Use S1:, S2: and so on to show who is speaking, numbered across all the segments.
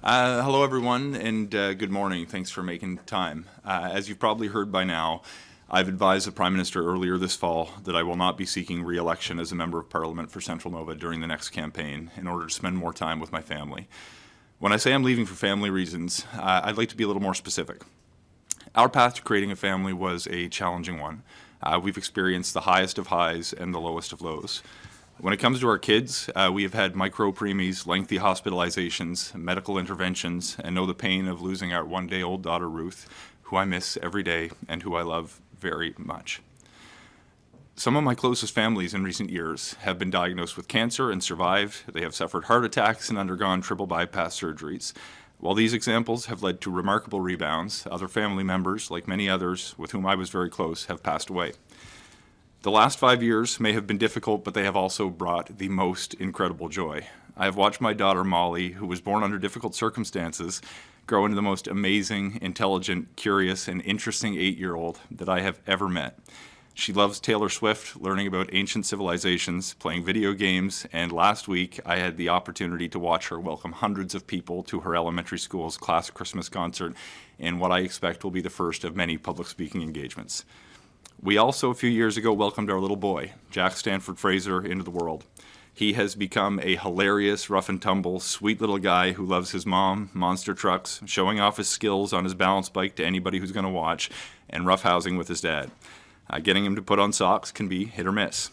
S1: Hello, everyone, and good morning. Thanks for making time. As you've probably heard by now, I've advised the Prime Minister earlier this fall that I will not be seeking re-election as a Member of Parliament for Central Nova during the next campaign in order to spend more time with my family. When I say I'm leaving for family reasons, I'd like to be a little more specific. Our path to creating a family was a challenging one. We've experienced the highest of highs and the lowest of lows. When it comes to our kids, we have had micro-preemies, lengthy hospitalizations, medical interventions, and know the pain of losing our one-day-old daughter, Ruth, who I miss every day and who I love very much. Some of my closest families in recent years have been diagnosed with cancer and survived. They have suffered heart attacks and undergone triple bypass surgeries. While these examples have led to remarkable rebounds, other family members, like many others with whom I was very close, have passed away. The last 5 years may have been difficult, but they have also brought the most incredible joy. I have watched my daughter, Molly, who was born under difficult circumstances, grow into the most amazing, intelligent, curious, and interesting 8-year-old that I have ever met. She loves Taylor Swift, learning about ancient civilizations, playing video games, and last week I had the opportunity to watch her welcome hundreds of people to her elementary school's class Christmas concert in what I expect will be the first of many public speaking engagements. We also, a few years ago, welcomed our little boy, Jack Stanford Fraser, into the world. He has become a hilarious, rough-and-tumble, sweet little guy who loves his mom, monster trucks, showing off his skills on his balance bike to anybody who's going to watch, and roughhousing with his dad. Getting him to put on socks can be hit or miss.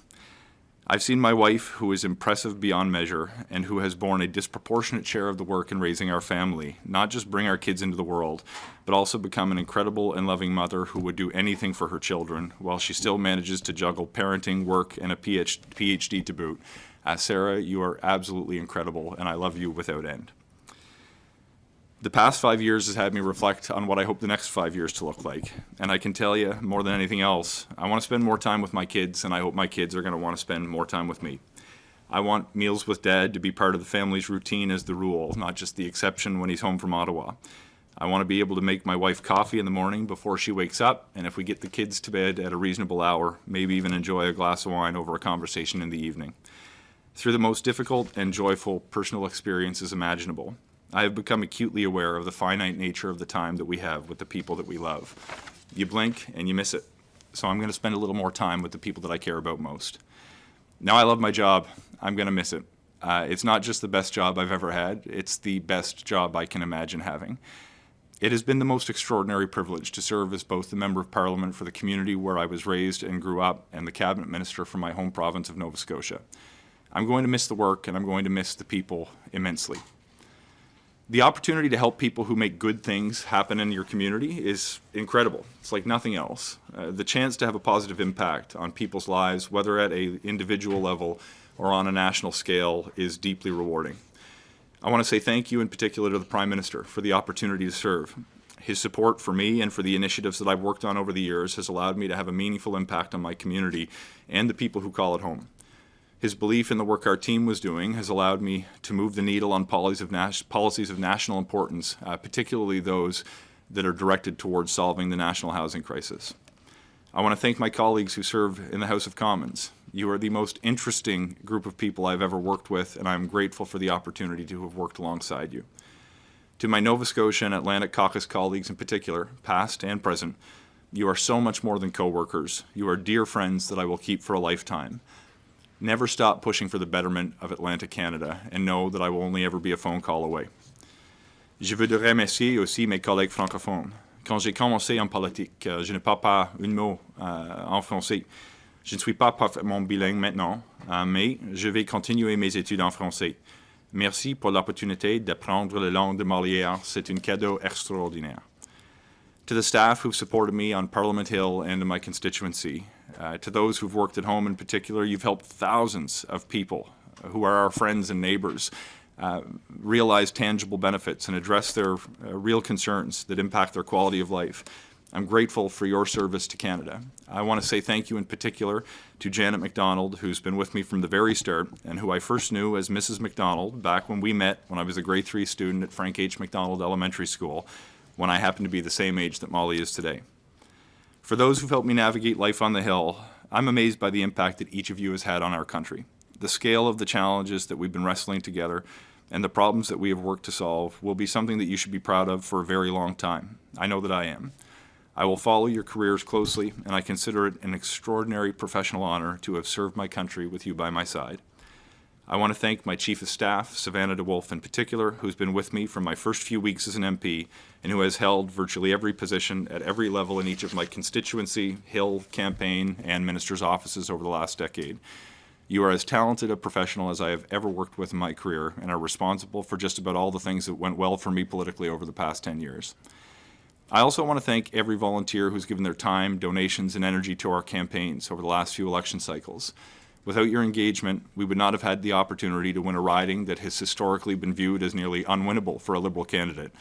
S1: I've seen my wife, who is impressive beyond measure, and who has borne a disproportionate share of the work in raising our family, not just bring our kids into the world, but also become an incredible and loving mother who would do anything for her children, while she still manages to juggle parenting, work, and a PhD to boot. Sarah, you are absolutely incredible, and I love you without end. The past 5 years has had me reflect on what I hope the next 5 years to look like. And I can tell you, more than anything else, I want to spend more time with my kids, and I hope my kids are going to want to spend more time with me. I want meals with Dad to be part of the family's routine as the rule, not just the exception when he's home from Ottawa. I want to be able to make my wife coffee in the morning before she wakes up, and if we get the kids to bed at a reasonable hour, maybe even enjoy a glass of wine over a conversation in the evening. Through the most difficult and joyful personal experiences imaginable, I have become acutely aware of the finite nature of the time that we have with the people that we love. You blink and you miss it. So I'm going to spend a little more time with the people that I care about most. Now I love my job. I'm going to miss it. It's not just the best job I've ever had. It's the best job I can imagine having. It has been the most extraordinary privilege to serve as both the Member of Parliament for the community where I was raised and grew up and the Cabinet Minister for my home province of Nova Scotia. I'm going to miss the work and I'm going to miss the people immensely. The opportunity to help people who make good things happen in your community is incredible. It's like nothing else. The chance to have a positive impact on people's lives, whether at an individual level or on a national scale, is deeply rewarding. I want to say thank you in particular to the Prime Minister for the opportunity to serve. His support for me and for the initiatives that I've worked on over the years has allowed me to have a meaningful impact on my community and the people who call it home. His belief in the work our team was doing has allowed me to move the needle on policies of national importance, particularly those that are directed towards solving the national housing crisis. I want to thank my colleagues who serve in the House of Commons. You are the most interesting group of people I've ever worked with, and I'm grateful for the opportunity to have worked alongside you. To my Nova Scotia and Atlantic Caucus colleagues in particular, past and present, you are so much more than co-workers. You are dear friends that I will keep for a lifetime. Never stop pushing for the betterment of Atlantic Canada, and know that I will only ever be a phone call away. Je voudrais remercier aussi mes collègues francophones. Quand j'ai commencé en politique, je ne parle pas un mot en français. Je ne suis pas parfaitement bilingue maintenant, mais je vais continuer mes études en français. Merci pour l'opportunité d'apprendre la langue de Molière. C'est un cadeau extraordinaire. To the staff who've supported me on Parliament Hill and in my constituency, to those who've worked at home in particular, you've helped thousands of people who are our friends and neighbors realize tangible benefits and address their real concerns that impact their quality of life. I'm grateful for your service to Canada. I want to say thank you in particular to Janet MacDonald, who's been with me from the very start and who I first knew as Mrs. MacDonald back when we met when I was a grade 3 student at Frank H. MacDonald Elementary School, when I happened to be the same age that Molly is today. For those who've helped me navigate life on the Hill, I'm amazed by the impact that each of you has had on our country. The scale of the challenges that we've been wrestling together, and the problems that we have worked to solve will be something that you should be proud of for a very long time. I know that I am. I will follow your careers closely, and I consider it an extraordinary professional honor to have served my country with you by my side. I want to thank my Chief of Staff, Savannah DeWolf in particular, who's been with me from my first few weeks as an MP and who has held virtually every position at every level in each of my constituency, Hill, campaign, and minister's offices over the last decade. You are as talented a professional as I have ever worked with in my career and are responsible for just about all the things that went well for me politically over the past 10 years. I also want to thank every volunteer who's given their time, donations, and energy to our campaigns over the last few election cycles. Without your engagement, we would not have had the opportunity to win a riding that has historically been viewed as nearly unwinnable for a Liberal candidate.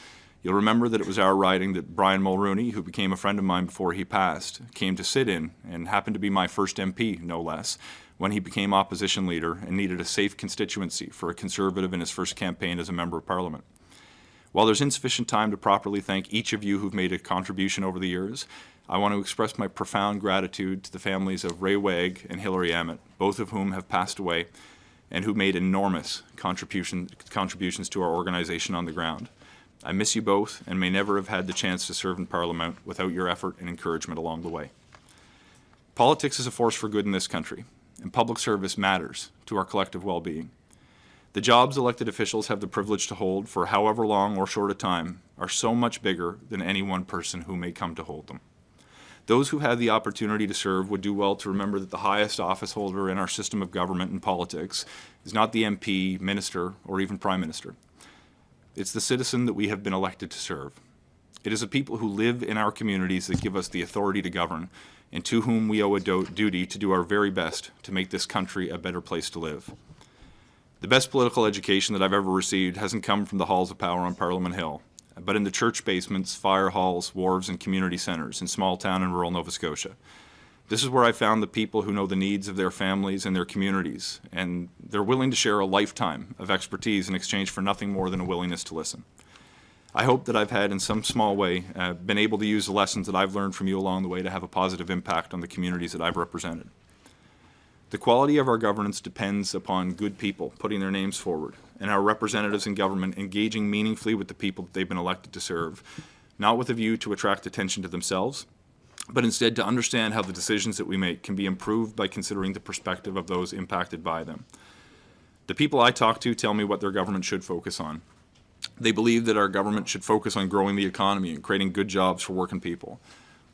S1: You'll remember that it was our riding that Brian Mulrooney, who became a friend of mine before he passed, came to sit in and happened to be my first MP, no less, when he became opposition leader and needed a safe constituency for a Conservative in his first campaign as a Member of Parliament. While there's insufficient time to properly thank each of you who've made a contribution over the years, I want to express my profound gratitude to the families of Ray Wagg and Hilary Ammett, both of whom have passed away and who made enormous contributions to our organization on the ground. I miss you both and may never have had the chance to serve in Parliament without your effort and encouragement along the way. Politics is a force for good in this country, and public service matters to our collective well-being. The jobs elected officials have the privilege to hold for however long or short a time are so much bigger than any one person who may come to hold them. Those who have the opportunity to serve would do well to remember that the highest office holder in our system of government and politics is not the MP, minister, or even prime minister. It's the citizen that we have been elected to serve. It is the people who live in our communities that give us the authority to govern and to whom we owe a duty to do our very best to make this country a better place to live. The best political education that I've ever received hasn't come from the halls of power on Parliament Hill, but in the church basements, fire halls, wharves, and community centres in small town and rural Nova Scotia. This is where I found the people who know the needs of their families and their communities, and they're willing to share a lifetime of expertise in exchange for nothing more than a willingness to listen. I hope that I've had, in some small way, been able to use the lessons that I've learned from you along the way to have a positive impact on the communities that I've represented. The quality of our governance depends upon good people putting their names forward and our representatives in government engaging meaningfully with the people that they've been elected to serve, not with a view to attract attention to themselves, but instead to understand how the decisions that we make can be improved by considering the perspective of those impacted by them. The people I talk to tell me what their government should focus on. They believe that our government should focus on growing the economy and creating good jobs for working people.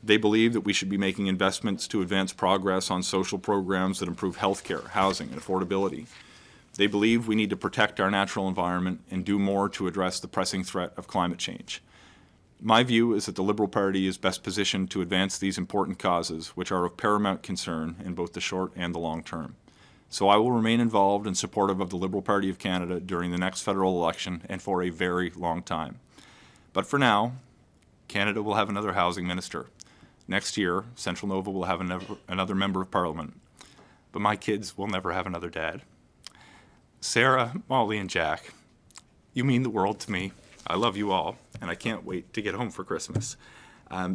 S1: They believe that we should be making investments to advance progress on social programs that improve healthcare, housing, and affordability. They believe we need to protect our natural environment and do more to address the pressing threat of climate change. My view is that the Liberal Party is best positioned to advance these important causes, which are of paramount concern in both the short and the long term. So I will remain involved and supportive of the Liberal Party of Canada during the next federal election and for a very long time. But for now, Canada will have another housing minister. Next year, Central Nova will have another member of Parliament. But my kids will never have another dad. Sarah, Molly, and Jack, you mean the world to me. I love you all, and I can't wait to get home for Christmas.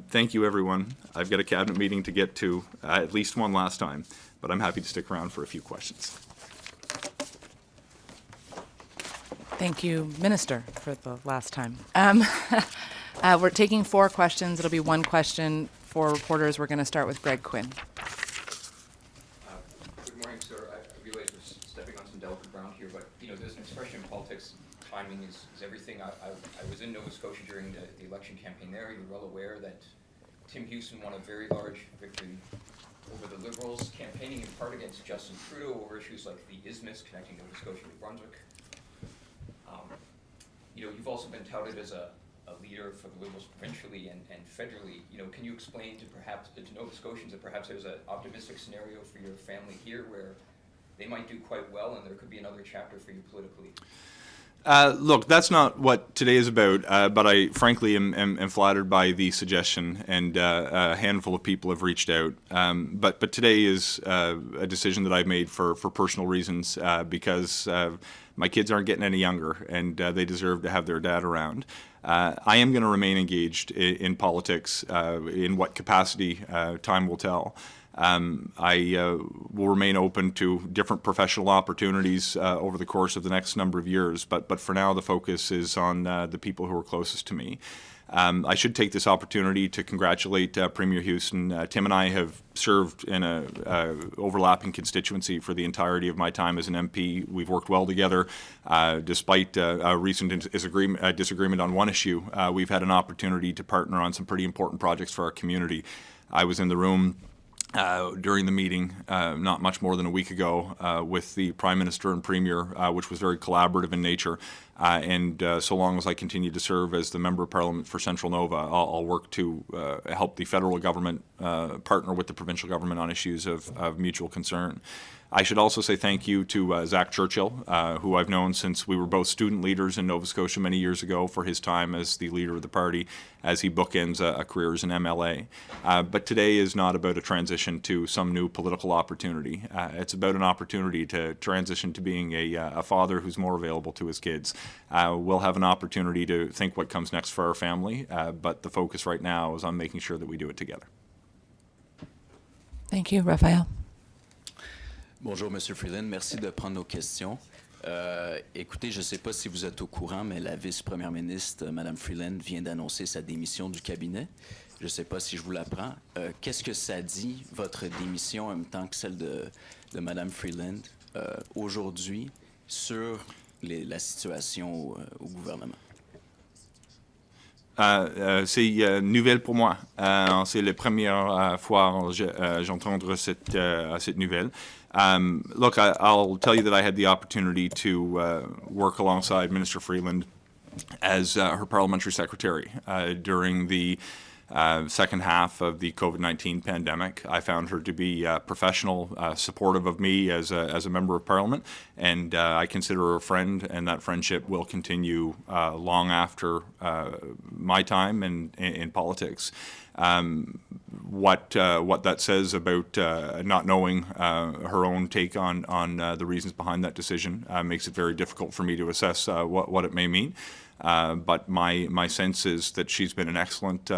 S1: Thank you, everyone. I've got a cabinet meeting to get to at least one last time, but I'm happy to stick around for a few questions.
S2: Thank you, Minister, for the last time. We're taking 4 questions. It'll be 1 question for reporters. We're going to start with Greg Quinn.
S3: Good morning, sir. I realize we're stepping on some delicate ground here, but there's an expression in politics: timing is everything. I was in Nova Scotia during the election campaign there. You're well aware that Tim Houston won a very large victory over the Liberals, campaigning in part against Justin Trudeau over issues like the isthmus connecting Nova Scotia to Brunswick. You've also been touted as a leader for the Liberals provincially and federally. Can you explain to Nova Scotians that perhaps there's an optimistic scenario for your family here where they might do quite well and there could be another chapter for you politically?
S1: Look, that's not what today is about, but I frankly am flattered by the suggestion, and a handful of people have reached out. But today is a decision that I've made for personal reasons, because my kids aren't getting any younger, and they deserve to have their dad around. I am going to remain engaged in politics. In what capacity, time will tell. I will remain open to different professional opportunities over the course of the next number of years, but for now the focus is on the people who are closest to me. I should take this opportunity to congratulate Premier Houston. Tim and I have served in a overlapping constituency for the entirety of my time as an MP. We've worked well together. Despite a recent disagreement on one issue, we've had an opportunity to partner on some pretty important projects for our community. I was in the room during the meeting, not much more than a week ago, with the Prime Minister and Premier, which was very collaborative in nature. So long as I continue to serve as the Member of Parliament for Central Nova, I'll work to help the federal government partner with the provincial government on issues of mutual concern. I should also say thank you to Zach Churchill, who I've known since we were both student leaders in Nova Scotia many years ago, for his time as the leader of the party as he bookends a career as an MLA. But today is not about a transition to some new political opportunity. It's about an opportunity to transition to being a father who's more available to his kids. We'll have an opportunity to think what comes next for our family, but the focus right now is on making sure that we do it together.
S2: Thank you. Raphael.
S4: Bonjour, Monsieur Freeland. Merci de prendre nos questions. Écoutez, je ne sais pas si vous êtes au courant, mais la vice-première ministre, Mme Freeland, vient d'annoncer sa démission du cabinet. Je ne sais pas si je vous l'apprends. Qu'est-ce que ça dit, votre démission, en même temps que celle de Mme Freeland, aujourd'hui, sur la situation au gouvernement?
S1: C'est nouvelle pour moi. C'est la première fois que j'entends cette nouvelle. Look, I'll tell you that I had the opportunity to work alongside Minister Freeland as her parliamentary secretary during the second half of the COVID-19 pandemic. I found her to be professional, supportive of me as a member of Parliament, and I consider her a friend, and that friendship will continue long after my time in politics. What that says about not knowing her own take on the reasons behind that decision makes it very difficult for me to assess what it may mean. But my sense is that she's been an excellent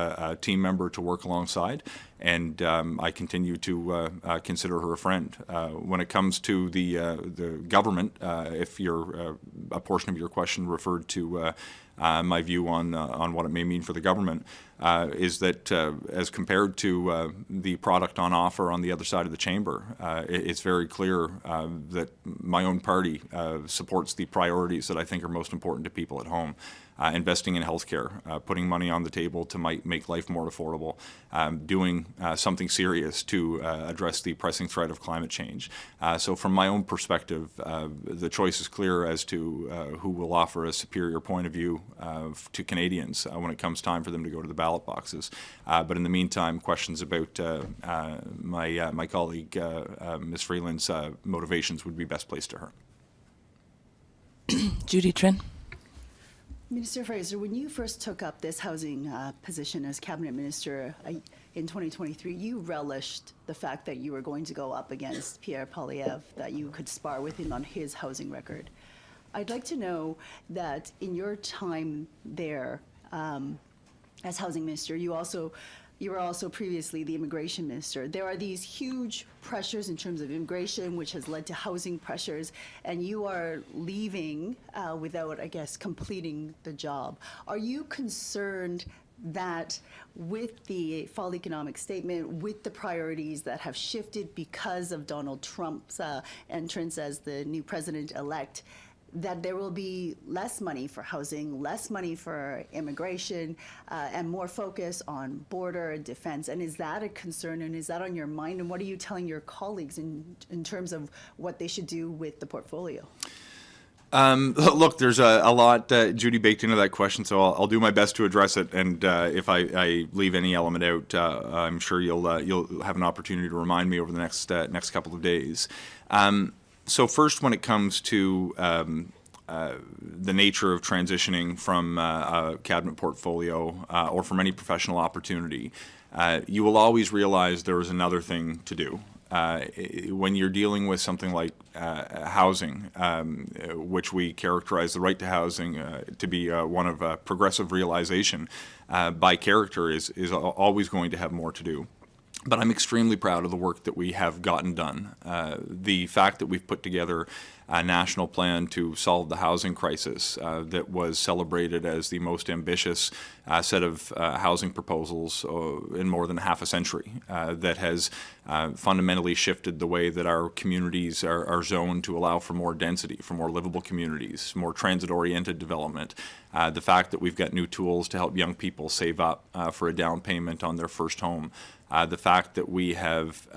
S1: team member to work alongside, and I continue to consider her a friend. When it comes to the government, if a portion of your question referred to my view on what it may mean for the government, is that as compared to the product on offer on the other side of the chamber, it's very clear that my own party supports the priorities that I think are most important to people at home. Investing in healthcare, putting money on the table to make life more affordable, doing something serious to address the pressing threat of climate change. So from my own perspective, the choice is clear as to who will offer a superior point of view to Canadians when it comes time for them to go to the ballot boxes. But in the meantime, questions about my colleague, Ms. Freeland's motivations would be best placed to her.
S2: Judy Trinh.
S5: Minister Fraser, when you first took up this housing position as cabinet minister in 2023, you relished the fact that you were going to go up against Pierre Poilievre, that you could spar with him on his housing record. I'd like to know that in your time there as housing minister, you were also previously the immigration minister. There are these huge pressures in terms of immigration, which has led to housing pressures, and you are leaving without, I guess, completing the job. Are you concerned that with the fall economic statement, with the priorities that have shifted because of Donald Trump's entrance as the new president-elect, that there will be less money for housing, less money for immigration, and more focus on border and defense? And is that a concern, and is that on your mind? And what are you telling your colleagues in terms of what they should do with the portfolio?
S1: Look, there's a lot, Judy, baked into that question, so I'll do my best to address it. And if I leave any element out, I'm sure you'll have an opportunity to remind me over the next couple of days. So first, when it comes to the nature of transitioning from a cabinet portfolio or from any professional opportunity, you will always realize there is another thing to do. When you're dealing with something like housing, which we characterize the right to housing to be one of progressive realization, by character is always going to have more to do. But I'm extremely proud of the work that we have gotten done. The fact that we've put together a national plan to solve the housing crisis that was celebrated as the most ambitious set of housing proposals in more than half a century, that has fundamentally shifted the way that our communities are zoned to allow for more density, for more livable communities, more transit-oriented development. The fact that we've got new tools to help young people save up for a down payment on their first home. The fact that we have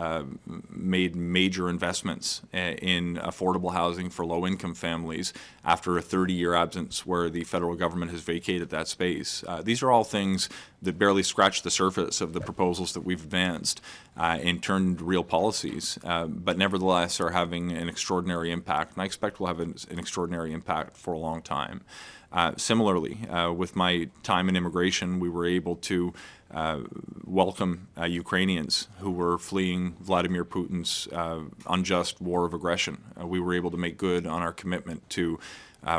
S1: made major investments in affordable housing for low-income families after a 30-year absence where the federal government has vacated that space. These are all things that barely scratch the surface of the proposals that we've advanced and turned into real policies, but nevertheless are having an extraordinary impact, and I expect will have an extraordinary impact for a long time. Similarly, with my time in immigration, we were able to welcome Ukrainians who were fleeing Vladimir Putin's unjust war of aggression. We were able to make good on our commitment to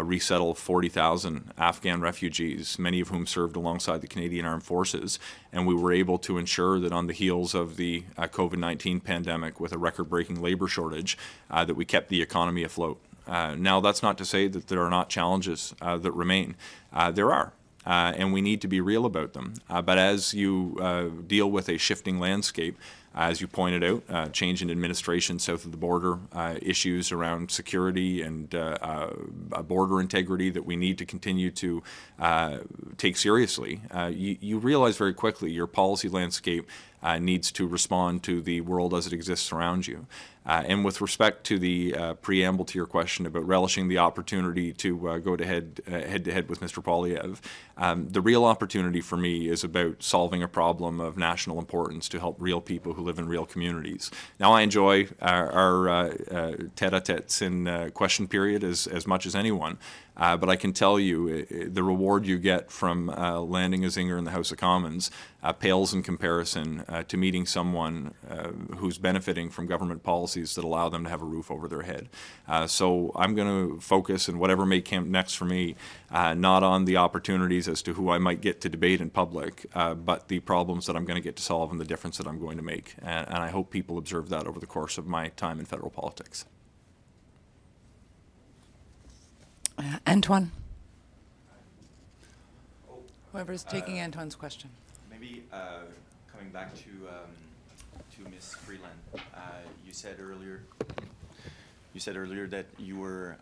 S1: resettle 40,000 Afghan refugees, many of whom served alongside the Canadian Armed Forces, and we were able to ensure that on the heels of the COVID-19 pandemic with a record-breaking labor shortage, that we kept the economy afloat. Now, that's not to say that there are not challenges that remain. There are. And we need to be real about them. But as you deal with a shifting landscape, as you pointed out, change in administration south of the border, issues around security and border integrity that we need to continue to take seriously, you realize very quickly your policy landscape needs to respond to the world as it exists around you. And with respect to the preamble to your question about relishing the opportunity to go head-to-head with Mr. Poilievre, the real opportunity for me is about solving a problem of national importance to help real people who live in real communities. Now, I enjoy our tete-a-tetes in question period as much as anyone. But I can tell you the reward you get from landing a zinger in the House of Commons pales in comparison to meeting someone who's benefiting from government policies that allow them to have a roof over their head. So I'm going to focus in whatever may come next for me, not on the opportunities as to who I might get to debate in public, but the problems that I'm going to get to solve and the difference that I'm going to make. And I hope people observe that over the course of my time in federal politics.
S2: Antoine. Whoever's taking Antoine's question.
S6: Maybe coming back to Ms. Freeland, you said earlier that you were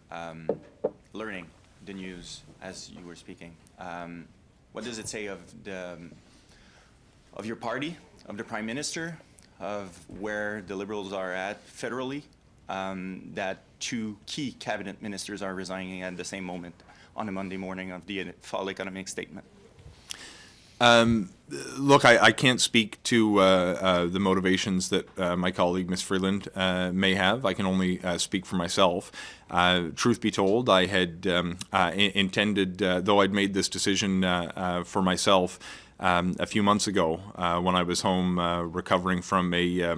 S6: learning the news as you were speaking. What does it say of your party, of the Prime Minister, of where the Liberals are at federally? That two key cabinet ministers are resigning at the same moment on a Monday morning of the fall economic statement?
S1: Look, I can't speak to the motivations that my colleague, Ms. Freeland, may have. I can only speak for myself. Truth be told, I had intended, though I'd made this decision for myself a few months ago when I was home recovering from a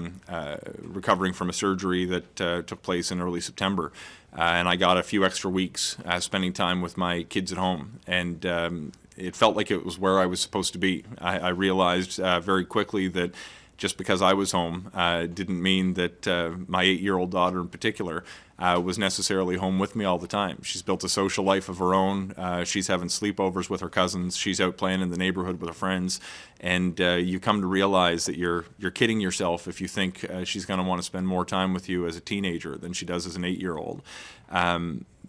S1: surgery that took place in early September, and I got a few extra weeks spending time with my kids at home, and it felt like it was where I was supposed to be. I realized very quickly that just because I was home didn't mean that my 8-year-old daughter in particular was necessarily home with me all the time. She's built a social life of her own. She's having sleepovers with her cousins. She's out playing in the neighborhood with her friends. And you come to realize that you're kidding yourself if you think she's going to want to spend more time with you as a teenager than she does as an 8-year-old.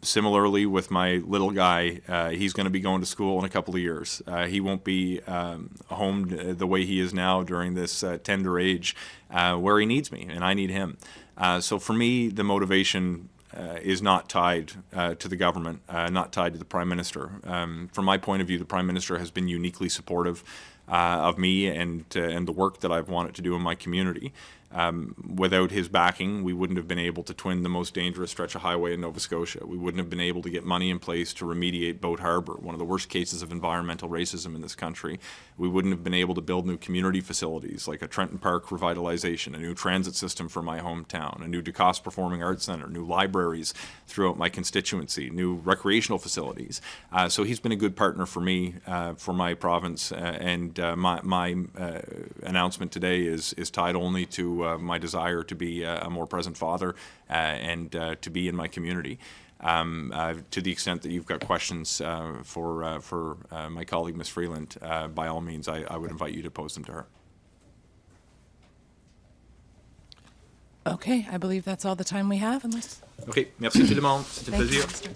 S1: Similarly, with my little guy, he's going to be going to school in a couple of years. He won't be home the way he is now during this tender age where he needs me and I need him. So for me, the motivation is not tied to the government, not tied to the Prime Minister. From my point of view, the Prime Minister has been uniquely supportive of me and the work that I've wanted to do in my community. Without his backing, we wouldn't have been able to twin the most dangerous stretch of highway in Nova Scotia. We wouldn't have been able to get money in place to remediate Boat Harbour, one of the worst cases of environmental racism in this country. We wouldn't have been able to build new community facilities like a Trenton Park revitalization, a new transit system for my hometown, a new DeCoste Performing Arts Centre, new libraries throughout my constituency, new recreational facilities. So he's been a good partner for me, for my province, and my announcement today is tied only to my desire to be a more present father and to be in my community. To the extent that you've got questions for my colleague, Ms. Freeland, by all means, I would invite you to pose them to her.
S2: Okay, I believe that's all the time we have, unless...
S1: Okay, merci tout le monde. C'était un
S2: Thank you,
S1: plaisir.
S2: Minister.